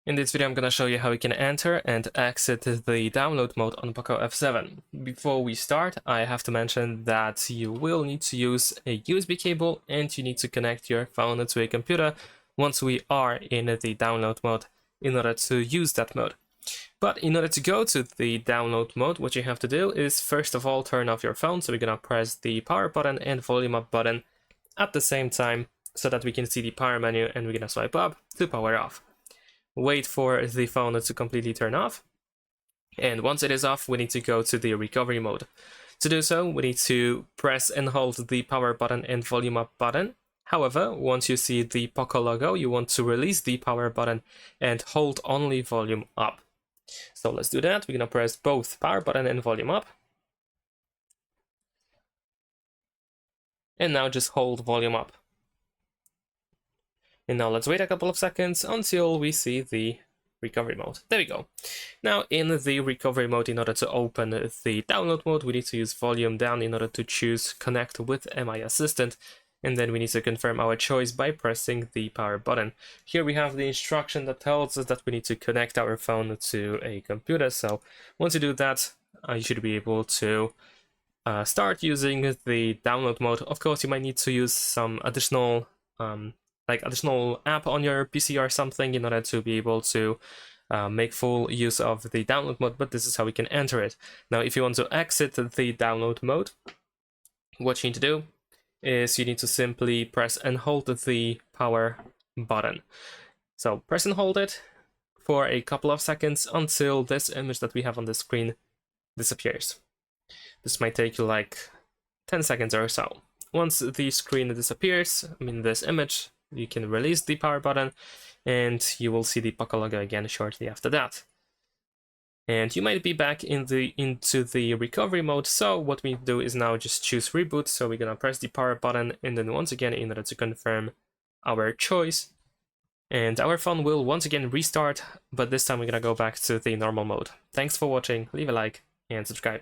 In this video, I'm going to show you how you can enter and exit the download mode on POCO F7. Before we start, I have to mention that you will need to use a USB cable and you need to connect your phone to a computer once we are in the download mode in order to use that mode. But in order to go to the download mode, what you have to do is first of all turn off your phone. So we're going to press the power button and volume up button at the same time so that we can see the power menu, and we're going to swipe up to power off. Wait for the phone to completely turn off, and once it is off, we need to go to the recovery mode. To do so, we need to press and hold the power button and volume up button. However, once you see the POCO logo, you want to release the power button and hold only volume up. So let's do that. We're going to press both power button and volume up. And now just hold volume up. And now let's wait a couple of seconds until we see the recovery mode. There we go. Now in the recovery mode, in order to open the download mode, we need to use volume down in order to choose connect with MI Assistant. And then we need to confirm our choice by pressing the power button. Here we have the instruction that tells us that we need to connect our phone to a computer. So once you do that, you should be able to start using the download mode. Of course, you might need to use some additional additional app on your PC or something in order to be able to make full use of the download mode, but this is how we can enter it. Now, if you want to exit the download mode, what you need to do is you need to simply press and hold the power button. So press and hold it for a couple of seconds until this image that we have on the screen disappears. This might take you like 10 seconds or so. Once the screen disappears, this image, you can release the power button and you will see the POCO logo again shortly after that. And you might be back into the recovery mode. So what we do is now just choose reboot. So we're gonna press the power button and then once again in order to confirm our choice. And our phone will once again restart, but this time we're gonna go back to the normal mode. Thanks for watching, leave a like and subscribe.